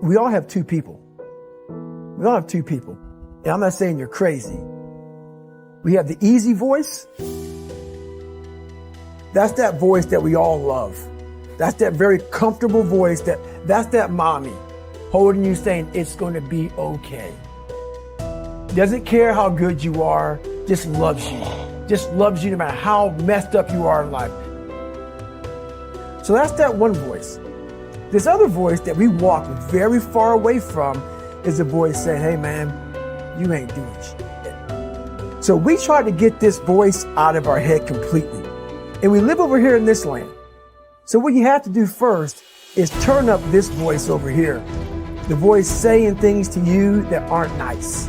We all have two people. We all have two people. And I'm not saying you're crazy. We have the easy voice. That's that voice that we all love. That's that very comfortable voice that's that mommy holding you saying it's going to be okay. Doesn't care how good you are, just loves you. Just loves you no matter how messed up you are in life. So that's that one voice. This other voice that we walk very far away from is a voice saying, hey man, you ain't doing shit. So we try to get this voice out of our head completely. And we live over here in this land. So what you have to do first is turn up this voice over here. The voice saying things to you that aren't nice.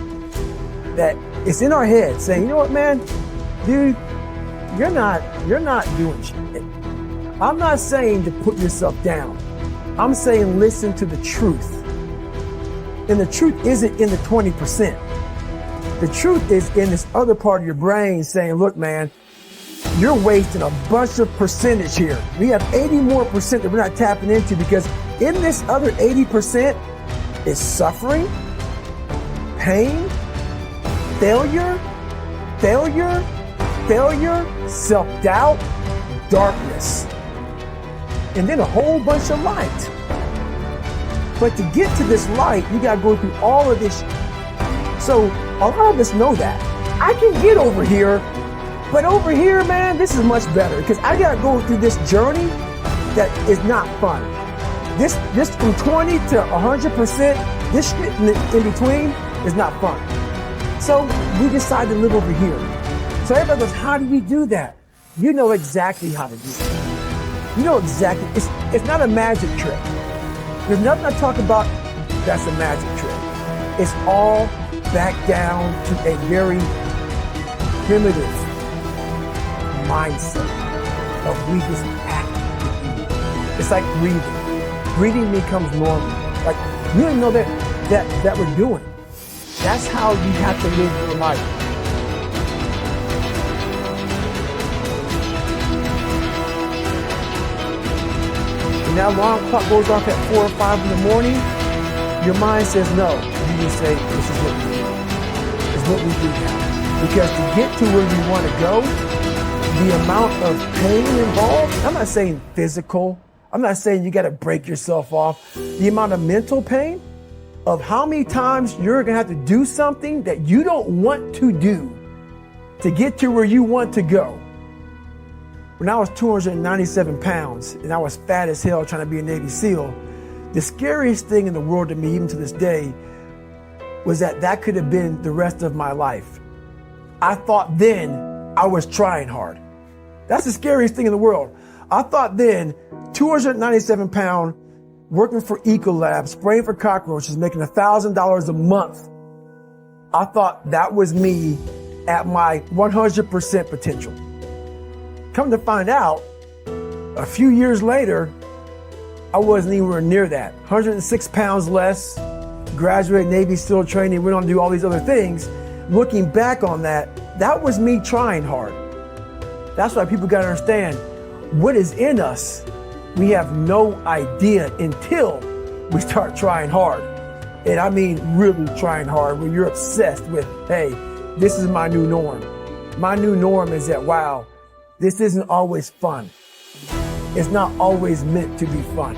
That it's in our head saying, you know what, man, dude, you're not doing shit. I'm not saying to put yourself down. I'm saying listen to the truth. And the truth isn't in the 20%. The truth is in this other part of your brain saying, look, man, you're wasting a bunch of percentage here. We have 80 more percent that we're not tapping into because in this other 80% is suffering, pain, failure, self-doubt, darkness, and then a whole bunch of light. But to get to this light, you gotta go through all of this. So a lot of us know that. I can get over here, but over here, man, this is much better because I gotta go through this journey that is not fun. This from 20 to 100%, this shit in between is not fun. So we decide to live over here. So everybody goes, how do we do that? You know exactly how to do it. You know exactly, it's not a magic trick. There's nothing I talk about that's a magic trick. It's all back down to a very primitive mindset of we just act. It's like breathing. Breathing becomes normal. Like you don't know that we're doing. That's how you have to live your life. And that alarm clock goes off at 4 or 5 in the morning, your mind says no. You just say, this is what we do. It's what we do now. Because to get to where we want to go, the amount of pain involved, I'm not saying physical, I'm not saying you got to break yourself off. The amount of mental pain of how many times you're going to have to do something that you don't want to do to get to where you want to go. When I was 297 pounds and I was fat as hell trying to be a Navy SEAL, the scariest thing in the world to me, even to this day, was that could have been the rest of my life. I thought then I was trying hard. That's the scariest thing in the world. I thought then 297 pound, working for Ecolab, spraying for cockroaches, making $1,000 a month. I thought that was me at my 100% potential. Come to find out, a few years later, I wasn't anywhere near that. 106 pounds less, graduated Navy SEAL training, went on to do all these other things. Looking back on that was me trying hard. That's why people gotta understand, what is in us, we have no idea until we start trying hard. And I mean really trying hard, when you're obsessed with, hey, this is my new norm. My new norm is that, wow, this isn't always fun. It's not always meant to be fun.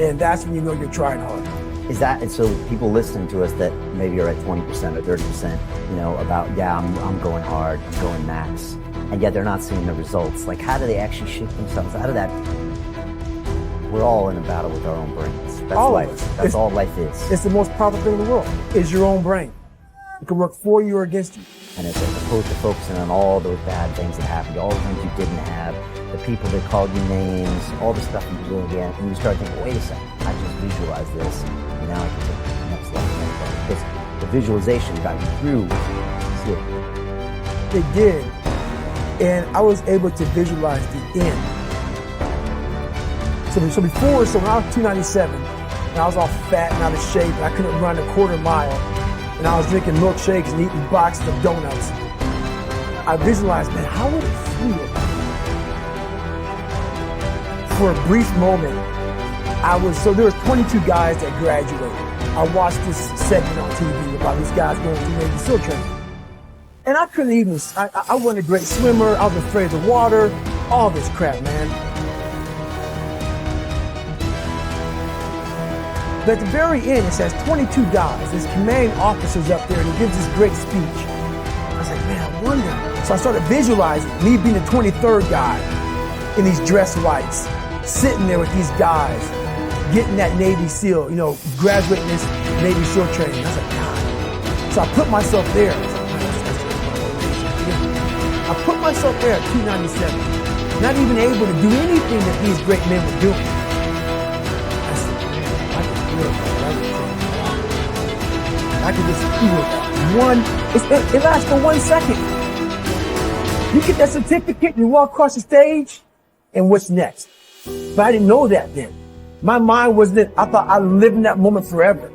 And that's when you know you're trying hard. Is that, and so people listening to us that maybe are at 20% or 30%, you know, about, yeah, I'm going hard, I'm going max, and yet they're not seeing the results. Like, how do they actually shift themselves out of that? We're all in a battle with our own brains. That's all life. That's all life is. It's the most powerful thing in the world, is your own brain. It can work for you or against you. And it's as opposed to focusing on all those bad things that happened, all the things you didn't have, the people that called you names, all the stuff you did again, and you start thinking, wait a second, I just visualized this, and now I can take the next level. Because the visualization got you through. It did. And I was able to visualize the end. So when I was 297, and I was all fat and out of shape, and I couldn't run a quarter mile, and I was drinking milkshakes and eating boxes of donuts, I visualized, man, how would it feel? For a brief moment, So there was 22 guys that graduated. I watched this segment on TV about these guys going through Navy SEAL training. And I couldn't even, I wasn't a great swimmer. I was afraid of the water, all this crap, man. But at the very end, it says 22 guys. There's commanding officers up there, and he gives this great speech. I was like, man, I wonder. So I started visualizing me being the 23rd guy in these dress whites, sitting there with these guys, getting that Navy SEAL, graduating this Navy SEAL training. I was like, God. So I put myself there. I put myself there at 297, not even able to do anything that these great men were doing. I said, man, I can feel it. I can just feel that. It lasts for 1 second. You get that certificate, you walk across the stage, and what's next? But I didn't know that then. My mind was that I thought I lived in that moment forever.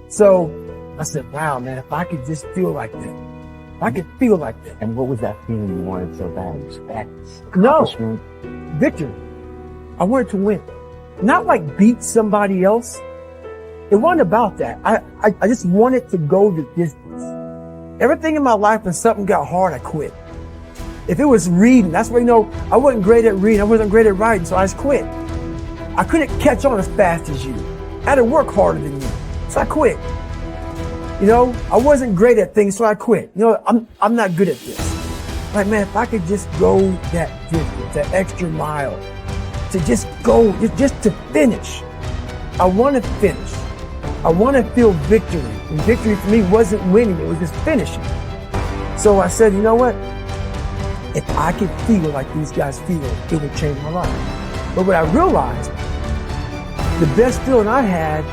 So I said, wow, man, if I could just feel like that. I could feel like that. And what was that feeling you wanted so bad? Respect? No. Victory. I wanted to win. Not like beat somebody else. It wasn't about that. I just wanted to go the distance. Everything in my life, when something got hard, I quit. If it was reading, that's where, I wasn't great at reading. I wasn't great at writing, so I just quit. I couldn't catch on as fast as you. I had to work harder than you. So I quit. I wasn't great at things, so I quit. I'm not good at this. Like, man, if I could just go that distance, that extra mile, to just go, just to finish. I want to finish. I want to feel victory. And victory for me wasn't winning, it was just finishing. So I said, you know what? If I could feel like these guys feel, it would change my life. But what I realized, the best feeling I had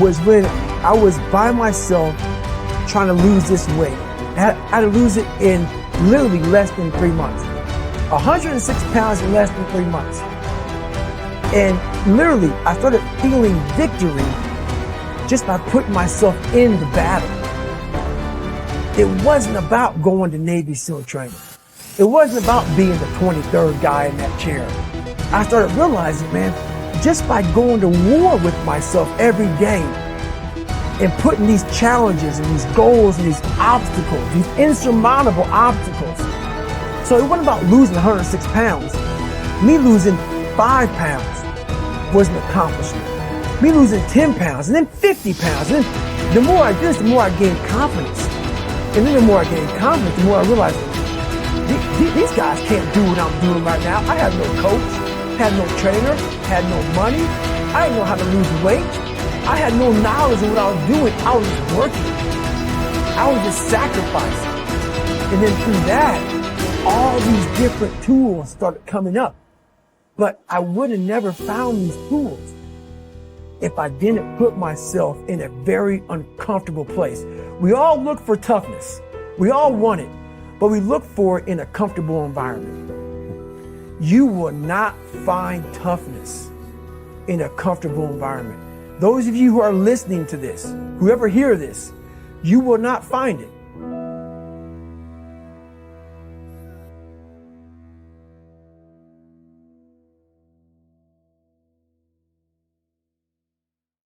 was when I was by myself trying to lose this weight. I had to lose it in literally less than 3 months. 106 pounds in less than 3 months. And literally, I started feeling victory just by putting myself in the battle. It wasn't about going to Navy SEAL training. It wasn't about being the 23rd guy in that chair. I started realizing, man, just by going to war with myself every day and putting these challenges and these goals and these obstacles, these insurmountable obstacles. So it wasn't about losing 106 pounds. Me losing 5 pounds was an accomplishment. Me losing 10 pounds and then 50 pounds. And then the more I did this, the more I gained confidence. And then the more I gained confidence, the more I realized these guys can't do what I'm doing right now. I had no coach, had no trainer, had no money. I didn't know how to lose weight. I had no knowledge of what I was doing. I was just working. I was just sacrificing. And then through that, all these different tools started coming up. But I would have never found these tools if I didn't put myself in a very uncomfortable place. We all look for toughness. We all want it, but we look for it in a comfortable environment. You will not find toughness in a comfortable environment. Those of you who are listening to this, whoever hear this, you will not find it.